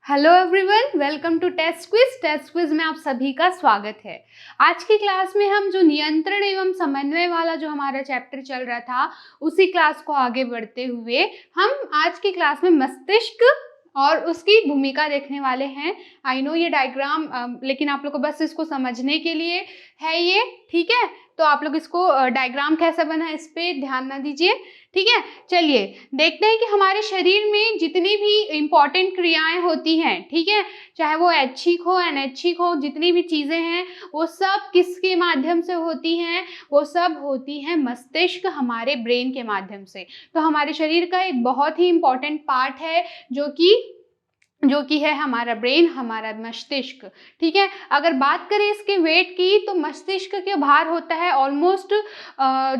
Hello everyone, welcome to test quiz. Test quiz में आप सभी का स्वागत है। आज की क्लास में हम जो नियंत्रण एवं समन्वय वाला जो हमारा चैप्टर चल रहा था उसी क्लास को आगे बढ़ते हुए हम आज की क्लास में मस्तिष्क और उसकी भूमिका देखने वाले हैं। आई नो ये डायग्राम लेकिन आप लोग को बस इसको समझने के लिए है ये, ठीक है। तो आप लोग इसको डायग्राम कैसा बना है इस पे ध्यान ना दीजिए, ठीक है। चलिए देखते हैं कि हमारे शरीर में जितनी भी इम्पॉर्टेंट क्रियाएं होती हैं, ठीक है, चाहे वो ऐच्छिक हो अनैच्छिक हो, जितनी भी चीज़ें हैं वो सब किसके माध्यम से होती हैं? वो सब होती हैं मस्तिष्क, हमारे ब्रेन के माध्यम से। तो हमारे शरीर का एक बहुत ही इम्पॉर्टेंट पार्ट है जो कि है हमारा ब्रेन, हमारा मस्तिष्क, ठीक है। अगर बात करें इसके वेट की तो मस्तिष्क के भार होता है ऑलमोस्ट,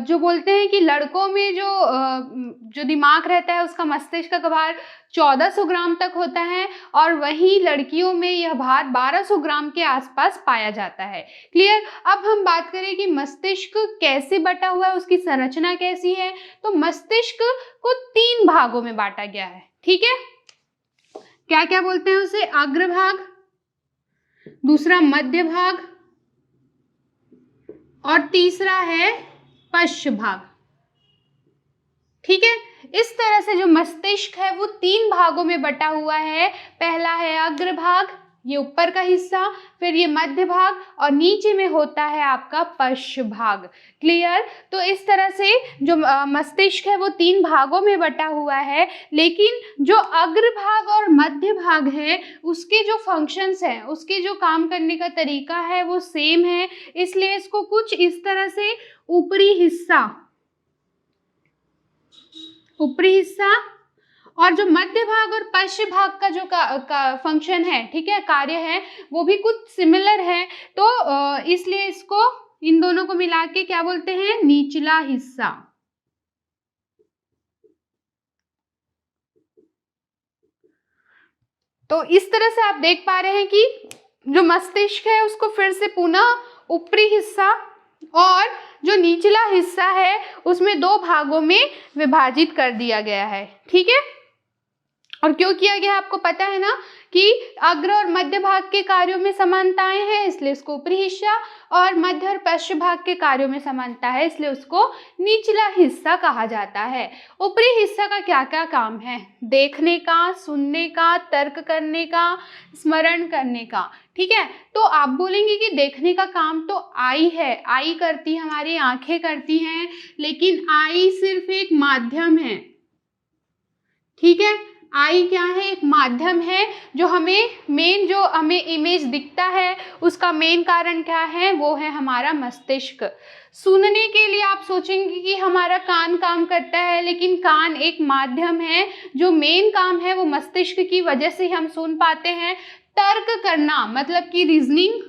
जो बोलते हैं कि लड़कों में जो दिमाग रहता है उसका मस्तिष्क का भार 1400 ग्राम तक होता है और वहीं लड़कियों में यह भार 1200 ग्राम के आसपास पाया जाता है। क्लियर। अब हम बात करें कि मस्तिष्क कैसे बटा हुआ है, उसकी संरचना कैसी है। तो मस्तिष्क को 3 भागों में बांटा गया है, ठीक है। क्या क्या बोलते हैं उसे? अग्रभाग, दूसरा मध्य भाग और तीसरा है पश्च भाग, ठीक है। इस तरह से जो मस्तिष्क है वो 3 भागों में बटा हुआ है। पहला है अग्रभाग, ये ऊपर का हिस्सा, फिर ये मध्य भाग और नीचे में होता है आपका पश्च भाग। क्लियर। तो इस तरह से जो मस्तिष्क है वो 3 भागों में बटा हुआ है, लेकिन जो अग्रभाग और मध्य भाग है उसके जो फंक्शंस हैं, उसके जो काम करने का तरीका है वो सेम है। इसलिए इसको कुछ इस तरह से ऊपरी हिस्सा और जो मध्य भाग और पश्च भाग का जो फंक्शन है, ठीक है, कार्य है, वो भी कुछ सिमिलर है। तो इसलिए इसको इन दोनों को मिला के क्या बोलते हैं? निचला हिस्सा। तो इस तरह से आप देख पा रहे हैं कि जो मस्तिष्क है उसको फिर से पुनः ऊपरी हिस्सा और जो निचला हिस्सा है उसमें 2 भागों में विभाजित कर दिया गया है, ठीक है। और क्यों किया गया आपको पता है ना कि अग्र और मध्य भाग के कार्यों में समानताएं हैं, इसलिए इसको ऊपरी हिस्सा, और मध्य और पश्च भाग के कार्यों में समानता है, इसलिए उसको निचला हिस्सा कहा जाता है। ऊपरी हिस्सा का क्या क्या काम है? देखने का, सुनने का, तर्क करने का, स्मरण करने का, ठीक है। तो आप बोलेंगे कि देखने का काम तो आई है, आई करती है, हमारी आंखें करती हैं, लेकिन आई सिर्फ एक माध्यम है, ठीक है। आई क्या है? एक माध्यम है। जो हमें इमेज दिखता है उसका मेन कारण क्या है? वो है हमारा मस्तिष्क। सुनने के लिए आप सोचेंगे कि हमारा कान काम करता है, लेकिन कान एक माध्यम है। जो मेन काम है वो मस्तिष्क की वजह से हम सुन पाते हैं। तर्क करना मतलब कि रीजनिंग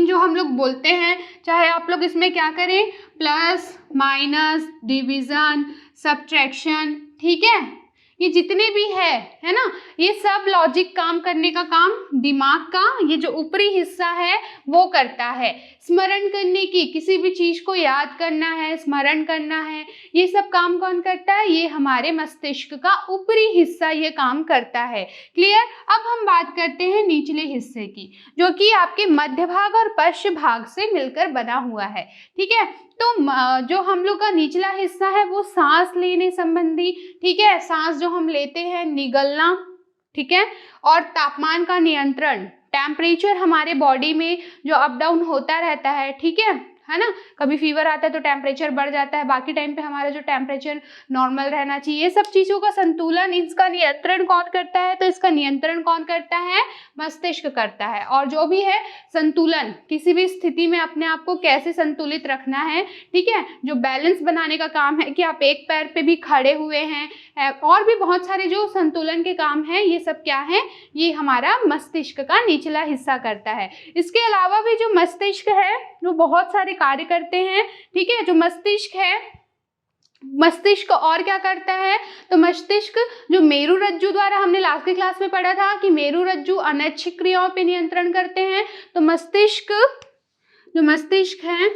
जो हम लोग बोलते हैं, चाहे आप लोग इसमें क्या करें, प्लस माइनस डिवीजन सब्ट्रैक्शन, ठीक है, ये जितने भी है ना, ये सब लॉजिक काम करने का काम दिमाग का ये जो ऊपरी हिस्सा है वो करता है। स्मरण करने की, किसी भी चीज को याद करना है, स्मरण करना है, ये सब काम कौन करता है? ये हमारे मस्तिष्क का ऊपरी हिस्सा ये काम करता है। क्लियर। अब हम बात करते हैं निचले हिस्से की, जो कि आपके मध्य भाग और पश्च भाग से मिलकर बना हुआ है, ठीक है। तो जो हम लोग का निचला हिस्सा है वो सांस लेने संबंधी, ठीक है, सांस जो हम लेते हैं, निगलना, ठीक है, और तापमान का नियंत्रण, टेम्परेचर हमारे बॉडी में जो अप डाउन होता रहता है, ठीक है ना। कभी फीवर आता है तो टेम्परेचर बढ़ जाता है, बाकी टाइम पे हमारा जो टेम्परेचर नॉर्मल रहना चाहिए। ये सब चीज़ों का संतुलन, इसका नियंत्रण कौन करता है? तो इसका नियंत्रण कौन करता है? मस्तिष्क करता है। और जो भी है संतुलन, किसी भी स्थिति में अपने आप को कैसे संतुलित रखना है, ठीक है, जो बैलेंस बनाने का काम है कि आप एक पैर पे भी खड़े हुए हैं, और भी बहुत सारे जो संतुलन के काम हैं, ये सब क्या है? ये हमारा मस्तिष्क का निचला हिस्सा करता है। इसके अलावा भी जो मस्तिष्क है वो बहुत सारे कार्य करते हैं, ठीक है। जो मस्तिष्क और क्या करता है? तो मस्तिष्क जो मेरुरज्जु द्वारा, हमने लास्ट की क्लास में पढ़ा था कि मेरुरज्जु अनैच्छिक क्रियाओं पे नियंत्रण करते हैं। तो मस्तिष्क है,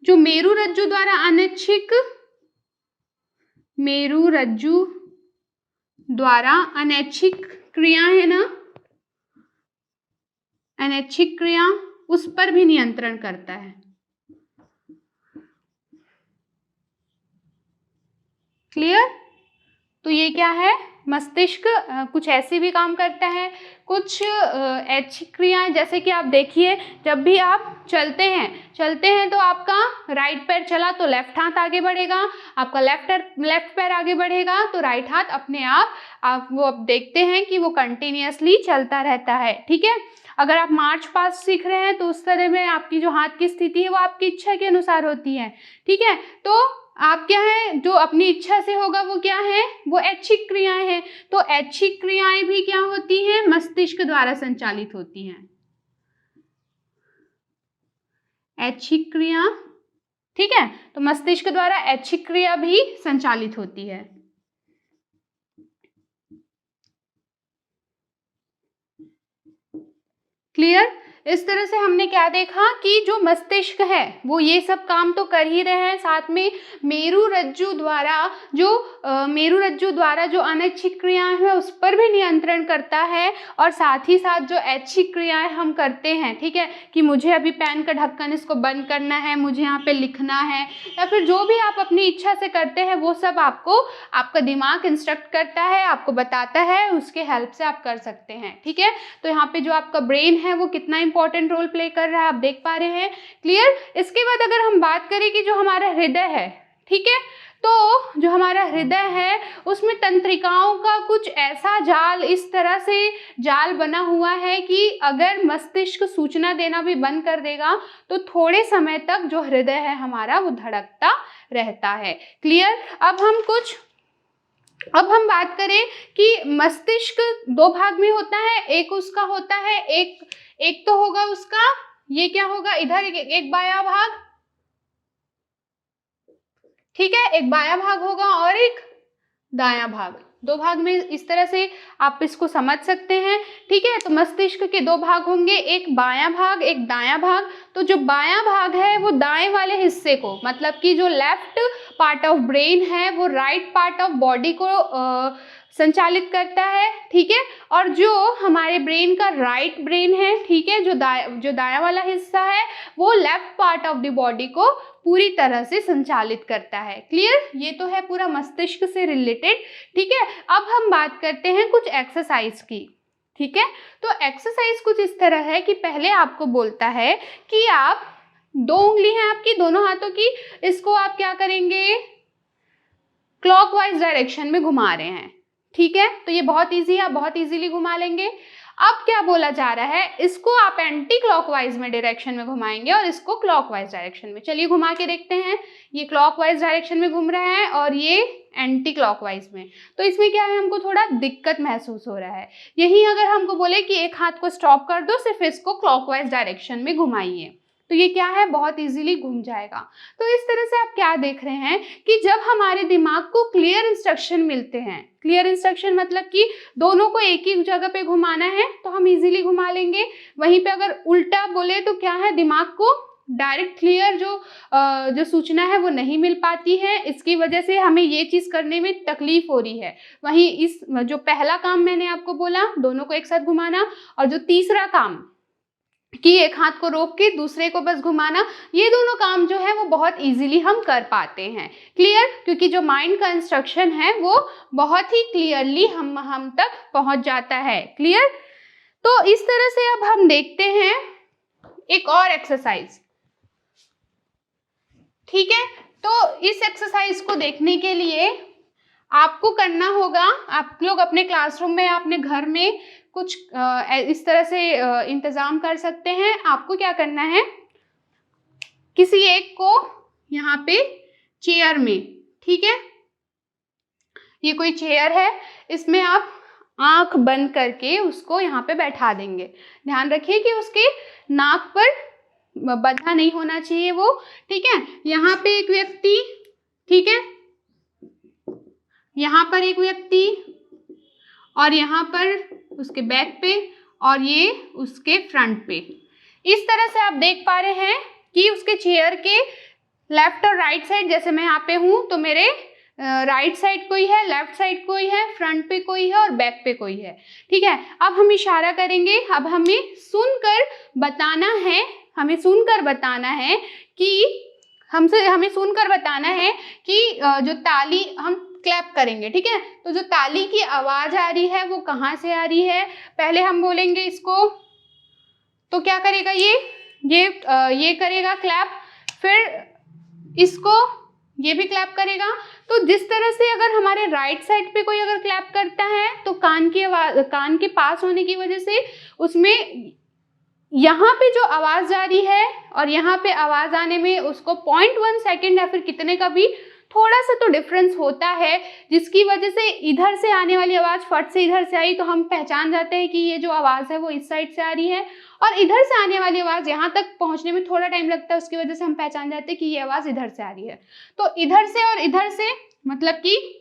जो मेरुरज्जु द्वारा अनैच्छिक मेरुरज्जु द्वारा अनैच्छिक क्रिया है ना, अनैच्छिक क्रिया, उस पर भी नियंत्रण करता है। क्लियर? तो ये क्या है, मस्तिष्क कुछ ऐसे भी काम करता है, कुछ ऐच्छिक क्रियाएं, जैसे कि आप देखिए जब भी आप चलते हैं तो आपका राइट पैर चला तो लेफ्ट हाथ आगे बढ़ेगा, आपका लेफ्ट पैर आगे बढ़ेगा तो राइट हाथ अपने आप वो अब देखते हैं कि वो कंटिन्यूअसली चलता रहता है। ठीक है, अगर आप मार्च पास्ट सीख रहे हैं तो उस तरह में आपकी जो हाथ की स्थिति है वो आपकी इच्छा के अनुसार होती है। ठीक है, तो आप क्या है, जो अपनी इच्छा से होगा वो क्या है, वो ऐच्छिक क्रियाएं हैं। तो ऐच्छिक क्रियाएं भी क्या होती हैं, मस्तिष्क द्वारा संचालित होती हैं, ऐच्छिक क्रिया। ठीक है, तो मस्तिष्क द्वारा ऐच्छिक क्रिया भी संचालित होती है। क्लियर? इस तरह से हमने क्या देखा कि जो मस्तिष्क है वो ये सब काम तो कर ही रहे हैं, साथ में मेरुरज्जु द्वारा जो अनैच्छिक क्रियाएं हैं उस पर भी नियंत्रण करता है, और साथ ही साथ जो ऐच्छिक क्रियाएं हम करते हैं, ठीक है, कि मुझे अभी पेन का ढक्कन इसको बंद करना है, मुझे यहाँ पे लिखना है, या फिर जो भी आप अपनी इच्छा से करते हैं वो सब आपको आपका दिमाग इंस्ट्रक्ट करता है, आपको बताता है, उसके हेल्प से आप कर सकते हैं। ठीक है, तो यहाँ पे जो आपका ब्रेन है वो कितना इंपॉर्टेंट रोल प्ले कर रहा है आप देख पा रहे हैं। क्लियर? इसके बाद अगर हम बात करें कि जो हमारा हृदय है, ठीक है, तो जो हमारा हृदय है उसमें तंत्रिकाओं का कुछ ऐसा जाल, इस तरह से जाल बना हुआ है कि अगर मस्तिष्क सूचना देना भी बंद कर देगा तो थोड़े समय तक जो हृदय है हमारा वो धड़कता रहता है। क्लियर? अब हम बात करें कि मस्तिष्क दो भाग में होता है, एक उसका होता है, एक तो होगा उसका, ये क्या होगा, इधर एक बायां भाग, ठीक है, एक बायां भाग होगा और एक दायां भाग, दो भाग में इस तरह से आप इसको समझ सकते हैं। ठीक है, तो मस्तिष्क के दो भाग होंगे, एक बायां भाग एक दायां भाग। तो जो बायां भाग है वो दाएं वाले हिस्से को, मतलब कि जो लेफ्ट पार्ट ऑफ ब्रेन है वो राइट पार्ट ऑफ बॉडी को संचालित करता है। ठीक है, और जो हमारे ब्रेन का राइट ब्रेन है, ठीक है, जो दायां वाला हिस्सा है वो left part of the body को पूरी तरह से संचालित करता है। क्लियर? ये तो है पूरा मस्तिष्क से रिलेटेड। ठीक है, अब हम बात करते हैं कुछ एक्सरसाइज की। ठीक है, तो एक्सरसाइज कुछ इस तरह है कि पहले आपको बोलता है कि आप दो उंगली हैं आपकी दोनों हाथों की, इसको आप क्या करेंगे, क्लॉकवाइज डायरेक्शन में घुमा रहे हैं। ठीक है, तो ये बहुत इजी है, आप बहुत इजीली घुमा लेंगे। अब क्या बोला जा रहा है, इसको आप एंटी क्लॉकवाइज में डायरेक्शन में घुमाएंगे और इसको क्लॉकवाइज डायरेक्शन में। चलिए घुमा के देखते हैं, ये क्लॉकवाइज डायरेक्शन में घूम रहा है और ये एंटी क्लॉकवाइज में। तो इसमें क्या है, हमको थोड़ा दिक्कत महसूस हो रहा है। यही अगर हमको बोले कि एक हाथ को स्टॉप कर दो, सिर्फ इसको क्लॉकवाइज डायरेक्शन में घुमाइए, तो ये क्या है, बहुत इजीली घूम जाएगा। तो इस तरह से आप क्या देख रहे हैं कि जब हमारे दिमाग को क्लियर इंस्ट्रक्शन मिलते हैं, क्लियर इंस्ट्रक्शन मतलब कि दोनों को एक ही जगह पे घुमाना है तो हम इजीली घुमा लेंगे। वहीं पे अगर उल्टा बोले तो क्या है, दिमाग को डायरेक्ट क्लियर जो सूचना है वो नहीं मिल पाती है, इसकी वजह से हमें ये चीज़ करने में तकलीफ हो रही है। वहीं इस जो पहला काम मैंने आपको बोला, दोनों को एक साथ घुमाना, और जो तीसरा काम कि एक हाथ को रोक के दूसरे को बस घुमाना, ये दोनों काम जो है वो बहुत इजीली हम कर पाते हैं। क्लियर? क्योंकि जो माइंड का इंस्ट्रक्शन है वो बहुत ही क्लियरली हम तक पहुंच जाता है। क्लियर? तो इस तरह से अब हम देखते हैं एक और एक्सरसाइज। ठीक है, तो इस एक्सरसाइज को देखने के लिए आपको करना होगा, आप लोग अपने क्लासरूम में, अपने घर में कुछ इस तरह से इंतजाम कर सकते हैं। आपको क्या करना है, किसी एक को यहाँ पे चेयर में, ठीक है, ये कोई चेयर है, इसमें आप आंख बंद करके उसको यहाँ पे बैठा देंगे। ध्यान रखिए कि उसके नाक पर बंधा नहीं होना चाहिए वो। ठीक है, यहाँ पे एक व्यक्ति, ठीक है, यहाँ पर एक व्यक्ति, और यहाँ पर उसके बैक पे, और ये उसके फ्रंट पे। इस तरह से आप देख पा रहे हैं कि उसके चेयर के लेफ्ट और राइट साइड, जैसे मैं यहाँ पे हूँ तो मेरे राइट साइड कोई है, लेफ्ट साइड कोई है, फ्रंट पे कोई है और बैक पे कोई है। ठीक है, अब हम इशारा करेंगे। अब हमें सुनकर बताना है, हमें सुनकर बताना है कि हमें सुनकर बताना है कि जो ताली हम क्लैप करेंगे। ठीक है, तो जो ताली की आवाज आ रही है वो कहाँ से आ रही है। पहले हम बोलेंगे इसको, तो क्या करेगा ये करेगा क्लैप, फिर इसको ये भी क्लैप करेगा। तो जिस तरह से अगर हमारे राइट साइड पे कोई अगर क्लैप करता है तो कान के पास होने की वजह से उसमें यहाँ पे जो आवाज जा रही है और यहाँ पे आवाज आने में उसको 0.1 सेकेंड या फिर कितने का भी थोड़ा सा तो डिफरेंस होता है, जिसकी वजह से इधर से आने वाली आवाज फट से इधर से आई तो हम पहचान जाते हैं कि ये जो आवाज है वो इस साइड से आ रही है, और इधर से आने वाली आवाज यहाँ तक पहुंचने में थोड़ा टाइम लगता है, उसकी वजह से हम पहचान जाते हैं कि ये आवाज इधर से आ रही है। तो इधर से और इधर से मतलब कि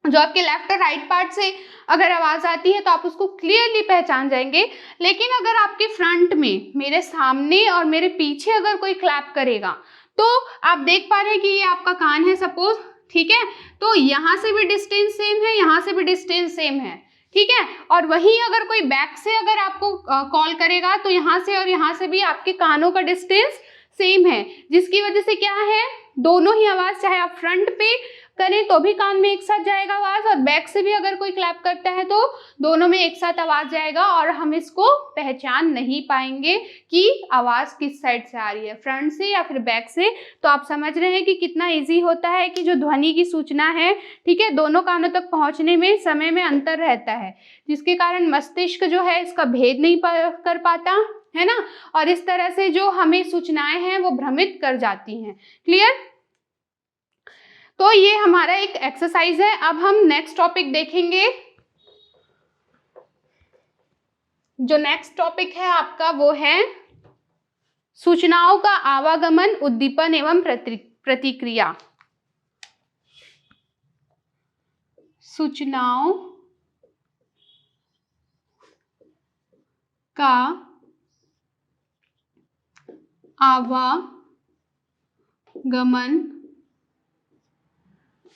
जो आपके लेफ्ट और राइट पार्ट से अगर आवाज आती है तो आप उसको क्लियरली पहचान जाएंगे। लेकिन अगर आपके फ्रंट में, मेरे सामने और मेरे पीछे अगर कोई क्लैप करेगा तो आप देख पा रहे हैं कि ये आपका कान है सपोज। ठीक है, तो यहाँ से भी डिस्टेंस सेम है, यहाँ से भी डिस्टेंस सेम है। ठीक है, और वहीं अगर कोई बैक से अगर आपको कॉल करेगा तो यहाँ से और यहाँ से भी आपके कानों का डिस्टेंस सेम है, जिसकी वजह से क्या है, दोनों ही आवाज चाहे आप फ्रंट पे करें तो भी कान में एक साथ जाएगा आवाज, और बैक से भी अगर कोई क्लैप करता है तो दोनों में एक साथ आवाज जाएगा, और हम इसको पहचान नहीं पाएंगे कि आवाज किस साइड से आ रही है, फ्रंट से या फिर बैक से। तो आप समझ रहे हैं कि कितना इजी होता है कि जो ध्वनि की सूचना है, ठीक है, दोनों कानों तक पहुंचने में समय में अंतर रहता है, जिसके कारण मस्तिष्क जो है इसका भेद नहीं कर पाता है ना, और इस तरह से जो हमें सूचनाएं हैं वो भ्रमित कर जाती हैं। क्लियर? तो ये हमारा एक एक्सरसाइज है। अब हम नेक्स्ट टॉपिक देखेंगे। जो नेक्स्ट टॉपिक है आपका वो है सूचनाओं का आवागमन, उद्दीपन एवं प्रतिक्रिया। सूचनाओं का आवागमन,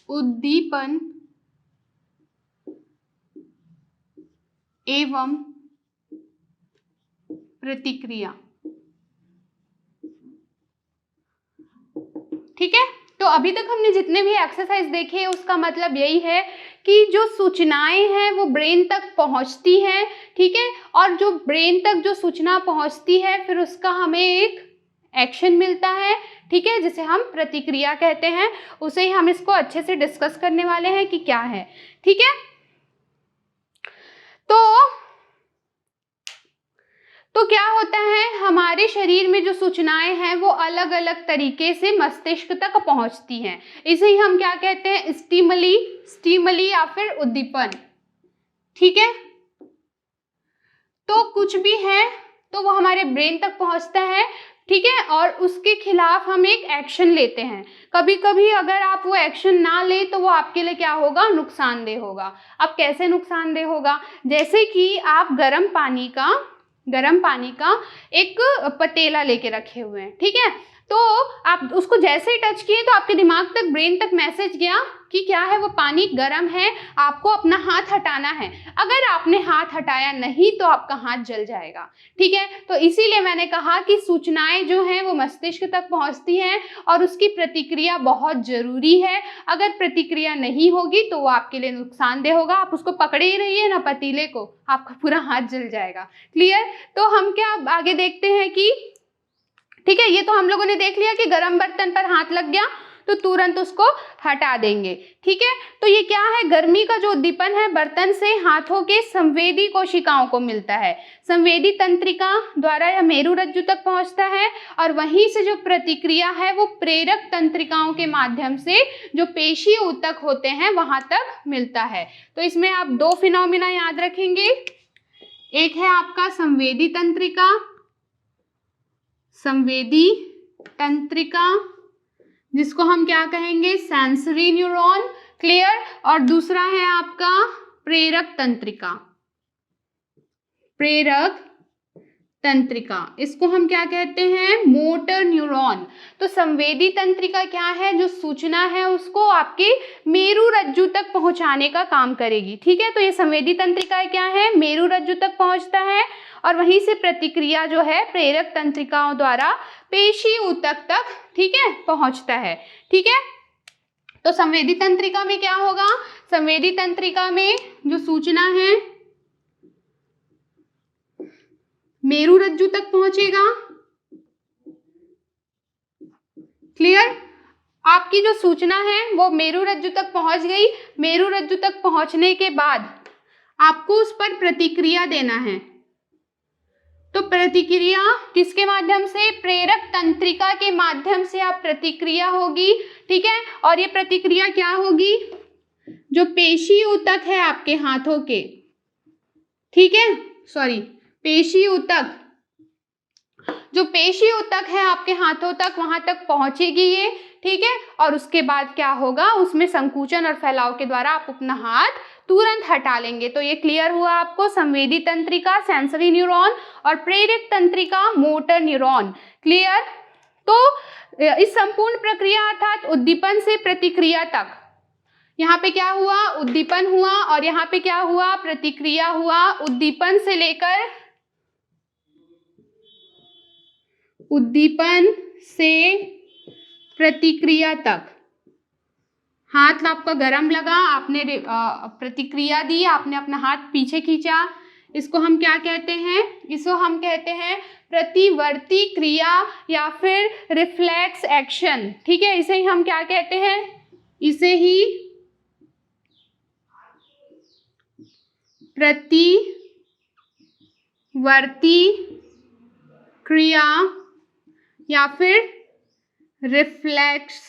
उद्दीपन एवं प्रतिक्रिया। ठीक है, तो अभी तक हमने जितने भी एक्सरसाइज देखे उसका मतलब यही है कि जो सूचनाएं हैं वो ब्रेन तक पहुंचती हैं। ठीक है, और जो ब्रेन तक जो सूचना पहुंचती है फिर उसका हमें एक एक्शन मिलता है। ठीक है, जिसे हम प्रतिक्रिया कहते हैं, उसे ही हम इसको अच्छे से डिस्कस करने वाले हैं कि क्या है। ठीक है, तो क्या होता है, हमारे शरीर में जो सूचनाएं हैं वो अलग अलग तरीके से मस्तिष्क तक पहुंचती हैं। इसे ही हम क्या कहते हैं, स्टिमुली या फिर उद्दीपन। ठीक है, तो कुछ भी है तो वो हमारे ब्रेन तक पहुंचता है। ठीक है, और उसके खिलाफ हम एक एक्शन लेते हैं। कभी कभी अगर आप वो एक्शन ना ले तो वो आपके लिए क्या होगा, नुकसानदेह होगा। अब कैसे नुकसानदेह होगा, जैसे कि आप गर्म पानी का एक पतीला लेके रखे हुए हैं। ठीक है, तो आप उसको जैसे ही टच किए तो आपके दिमाग तक, ब्रेन तक मैसेज गया कि क्या है, वो पानी गर्म है, आपको अपना हाथ हटाना है। अगर आपने हाथ हटाया नहीं तो आपका हाथ जल जाएगा। ठीक है, तो इसीलिए मैंने कहा कि सूचनाएं जो हैं वो मस्तिष्क तक पहुंचती हैं और उसकी प्रतिक्रिया बहुत जरूरी है। अगर प्रतिक्रिया नहीं होगी तो वो आपके लिए नुकसानदेह होगा। आप उसको पकड़े ही रहिए ना पतीले को, आपका पूरा हाथ जल जाएगा। क्लियर? तो हम क्या आगे देखते हैं कि ठीक है, ये तो हम लोगों ने देख लिया कि गर्म बर्तन पर हाथ लग गया तो तुरंत उसको हटा देंगे। ठीक है, तो ये क्या है, गर्मी का जो उद्दीपन है बर्तन से हाथों के संवेदी कोशिकाओं को मिलता है। संवेदी तंत्रिका द्वारा यह मेरुरज्जु तक पहुंचता है, और वहीं से जो प्रतिक्रिया है वो प्रेरक तंत्रिकाओं के माध्यम से जो पेशी ऊतक होते हैं वहां तक मिलता है। तो इसमें आप दो फिनोमिना याद रखेंगे, एक है आपका संवेदी तंत्रिका जिसको हम क्या कहेंगे, सेंसरी न्यूरॉन। क्लियर? और दूसरा है आपका प्रेरक तंत्रिका, इसको हम क्या कहते हैं? Motor neuron. तो संवेदी तंत्रिका क्या है? जो सूचना है उसको आपके मेरु रज्जु तक पहुंचाने का काम करेगी। ठीक है, तो ये संवेदी तंत्रिका क्या है? मेरु रज्जु तक पहुंचता है और वहीं से प्रतिक्रिया जो है प्रेरक तंत्रिकाओं द्वारा पेशी ऊतक तक, ठीक है, पहुंचता है। ठीक है, तो संवेदी तंत्रिका में क्या होगा? संवेदी तंत्रिका में जो सूचना है मेरु रज्जु तक पहुंचेगा। क्लियर? आपकी जो सूचना है वो मेरु रज्जु तक पहुंच गई। मेरु रज्जु तक पहुंचने के बाद आपको उस पर प्रतिक्रिया देना है। तो प्रतिक्रिया किसके माध्यम से? प्रेरक तंत्रिका के माध्यम से आप प्रतिक्रिया होगी। ठीक है, और ये प्रतिक्रिया क्या होगी? जो पेशी ऊतक है आपके हाथों के, ठीक है, सॉरी, पेशी ऊतक, जो पेशी ऊतक है आपके हाथों तक, वहां तक पहुंचेगी ये। ठीक है, और उसके बाद क्या होगा? उसमें संकुचन और फैलाव के द्वारा आप अपना हाथ तुरंत हटा लेंगे। तो ये क्लियर हुआ आपको? संवेदी तंत्रिका सेंसरी न्यूरॉन और प्रेरक तंत्रिका मोटर न्यूरॉन। क्लियर? तो इस संपूर्ण प्रक्रिया अर्थात उद्दीपन से प्रतिक्रिया तक, यहाँ पे क्या हुआ? उद्दीपन हुआ, और यहाँ पे क्या हुआ? प्रतिक्रिया हुआ। उद्दीपन से लेकर, उद्दीपन से प्रतिक्रिया तक। हाथ आपका गरम लगा, आपने प्रतिक्रिया दी, आपने अपना हाथ पीछे खींचा, इसको हम क्या कहते हैं? इसको हम कहते हैं प्रतिवर्ती क्रिया या फिर रिफ्लेक्स एक्शन। ठीक है, इसे ही हम क्या कहते हैं? इसे ही प्रतिवर्ती क्रिया या फिर रिफ्लेक्स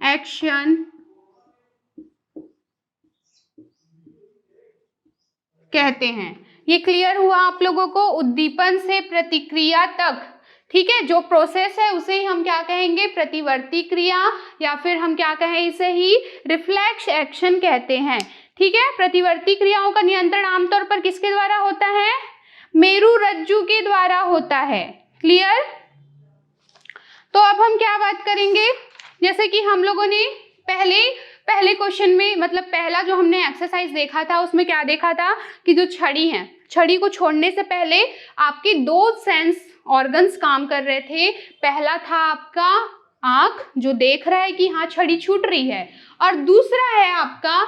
एक्शन कहते हैं। ये क्लियर हुआ आप लोगों को? उद्दीपन से प्रतिक्रिया तक, ठीक है, जो प्रोसेस है उसे ही हम क्या कहेंगे? प्रतिवर्ती क्रिया, या फिर हम क्या कहें? इसे ही रिफ्लेक्स एक्शन कहते हैं। ठीक है, प्रतिवर्ती क्रियाओं का नियंत्रण आमतौर पर किसके द्वारा होता है? मेरु रज्जु के द्वारा होता है। क्लियर? तो अब हम क्या बात करेंगे? जैसे कि हम लोगों ने पहले क्वेश्चन में, मतलब पहला जो हमने एक्सरसाइज देखा था उसमें क्या देखा था कि जो छड़ी है, छड़ी को छोड़ने से पहले आपके दो सेंस ऑर्गन्स काम कर रहे थे। पहला था आपका आंख जो देख रहा है कि हाँ छड़ी छूट रही है, और दूसरा है आपका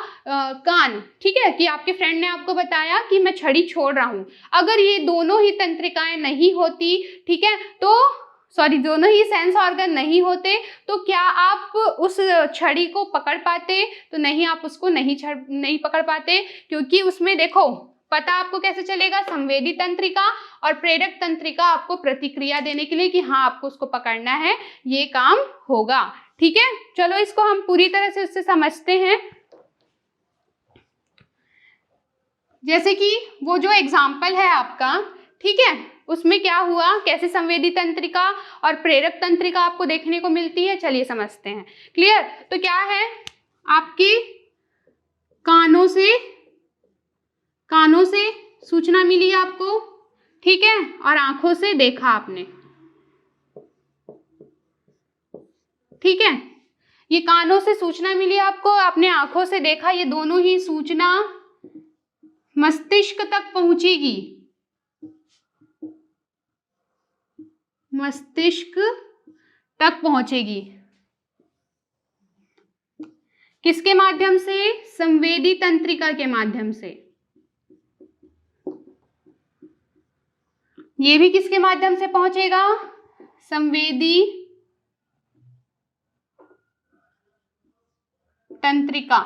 कान। ठीक है, कि आपके फ्रेंड ने आपको बताया कि मैं छड़ी छोड़ रहा हूँ। अगर ये दोनों ही तंत्रिकाएं नहीं होती, ठीक है, तो सॉरी, दोनों ही सेंस ऑर्गन नहीं होते, तो क्या आप उस छड़ी को पकड़ पाते? तो नहीं, आप उसको नहीं पकड़ पाते, क्योंकि उसमें देखो पता आपको कैसे चलेगा? संवेदी तंत्रिका और प्रेरक तंत्रिका आपको प्रतिक्रिया देने के लिए कि हाँ आपको उसको पकड़ना है, ये काम होगा। ठीक है, चलो इसको हम पूरी तरह से उससे समझते हैं। जैसे कि वो जो एग्जाम्पल है आपका, ठीक है, उसमें क्या हुआ? कैसे संवेदी तंत्रिका और प्रेरक तंत्रिका आपको देखने को मिलती है, चलिए समझते हैं। क्लियर? तो क्या है? आपके कानों से सूचना मिली आपको, ठीक है, और आंखों से देखा आपने। ठीक है, ये कानों से सूचना मिली आपको, आपने आंखों से देखा, ये दोनों ही सूचना मस्तिष्क तक पहुंचेगी। मस्तिष्क तक पहुंचेगी किसके माध्यम से? संवेदी तंत्रिका के माध्यम से। ये भी किसके माध्यम से पहुंचेगा? संवेदी तंत्रिका।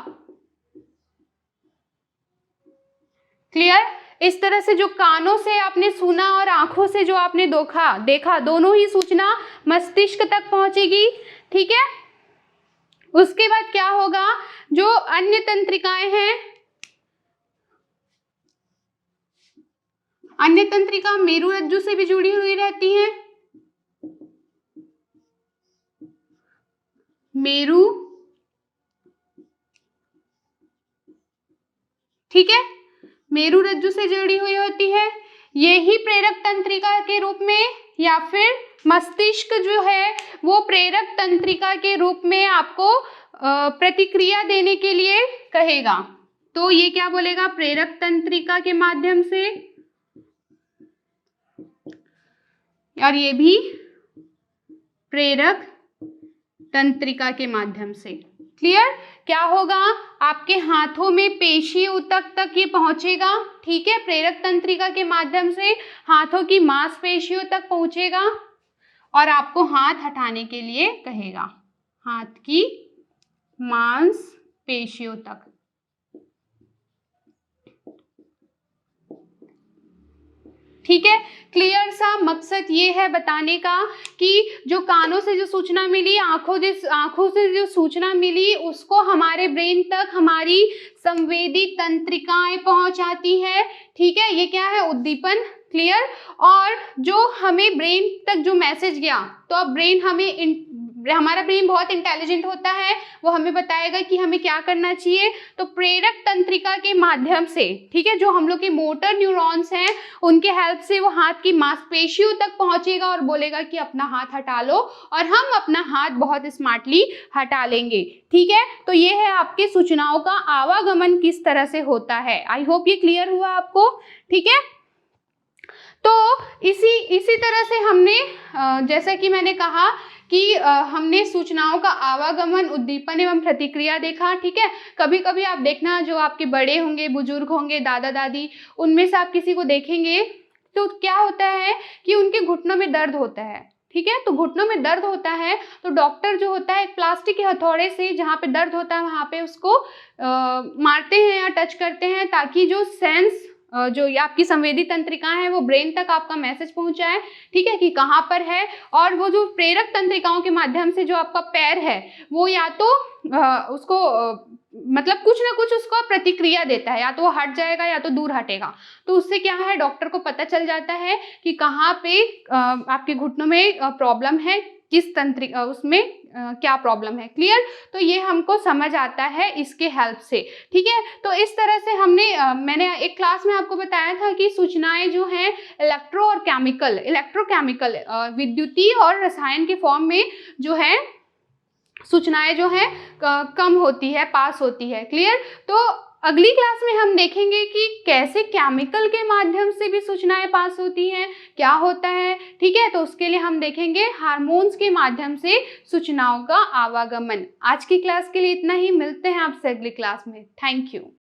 क्लियर? इस तरह से जो कानों से आपने सुना और आंखों से जो आपने देखा, दोनों ही सूचना मस्तिष्क तक पहुंचेगी। ठीक है, उसके बाद क्या होगा? जो अन्य तंत्रिकाएं हैं, अन्य तंत्रिका मेरु रज्जु से भी जुड़ी हुई रहती हैं। मेरु, ठीक है, मेरु रज्जु से जुड़ी हुई होती है। ये ही प्रेरक तंत्रिका के रूप में, या फिर मस्तिष्क जो है वो प्रेरक तंत्रिका के रूप में आपको प्रतिक्रिया देने के लिए कहेगा। तो ये क्या बोलेगा, प्रेरक तंत्रिका के माध्यम से, और ये भी प्रेरक तंत्रिका के माध्यम से। क्लियर? क्या होगा, आपके हाथों में पेशी ऊतक तक ये पहुंचेगा, ठीक है, प्रेरक तंत्रिका के माध्यम से हाथों की मांसपेशियों तक पहुंचेगा और आपको हाथ हटाने के लिए कहेगा, हाथ की मांसपेशियों तक। ठीक है, क्लियर सा मकसद ये है बताने का कि जो कानों से जो सूचना मिली, आंखों से जो सूचना मिली, उसको हमारे ब्रेन तक हमारी संवेदी तंत्रिकाएं पहुंचाती है। ठीक है, ये क्या है, उद्दीपन। क्लियर? और जो हमें ब्रेन तक जो मैसेज गया, तो अब हमारा ब्रेन बहुत इंटेलिजेंट होता है, वो हमें बताएगा कि हमें क्या करना चाहिए। तो प्रेरक तंत्रिका के माध्यम से, ठीक है, जो हम लोग के मोटर न्यूरॉन्स हैं, उनके हेल्प से वो हाथ की मांसपेशियों तक पहुंचेगा और बोलेगा कि अपना हाथ हटा लो, और हम अपना हाथ बहुत स्मार्टली हटा लेंगे। ठीक है, तो ये है आपके सूचनाओं का आवागमन किस तरह से होता है। आई होप ये क्लियर हुआ आपको। ठीक है, तो इसी तरह से हमने जैसा कि मैंने कहा कि हमने सूचनाओं का आवागमन, उद्दीपन एवं प्रतिक्रिया देखा। ठीक है, कभी कभी आप देखना, जो आपके बड़े होंगे, बुजुर्ग होंगे, दादा दादी, उनमें से आप किसी को देखेंगे तो क्या होता है कि उनके घुटनों में दर्द होता है। ठीक है, तो घुटनों में दर्द होता है तो डॉक्टर जो होता है एक प्लास्टिक के हथौड़े से जहाँ पे दर्द होता है वहाँ पे उसको मारते हैं या टच करते हैं, ताकि जो सेंस जो आपकी संवेदी तंत्रिका है वो ब्रेन तक आपका मैसेज पहुंचाए। ठीक है, कि कहाँ पर है। और वो जो प्रेरक तंत्रिकाओं के माध्यम से जो आपका पैर है वो या तो उसको मतलब कुछ ना कुछ उसको प्रतिक्रिया देता है, या तो वो हट जाएगा या तो दूर हटेगा। तो उससे क्या है, डॉक्टर को पता चल जाता है कि कहाँ पे आपके घुटनों में प्रॉब्लम है, किस तंत्रिका उसमें क्या प्रॉब्लम है। क्लियर? तो ये हमको समझ आता है इसके हेल्प से। ठीक है, तो इस तरह से मैंने एक क्लास में आपको बताया था कि सूचनाएं जो हैं इलेक्ट्रोकेमिकल विद्युतीय और रसायन के फॉर्म में जो है सूचनाएं जो है कम होती है, पास होती है। क्लियर? तो अगली क्लास में हम देखेंगे कि कैसे केमिकल के माध्यम से भी सूचनाएं पास होती हैं, क्या होता है। ठीक है, तो उसके लिए हम देखेंगे हार्मोन्स के माध्यम से सूचनाओं का आवागमन। आज की क्लास के लिए इतना ही, मिलते हैं आपसे अगली क्लास में। Thank you.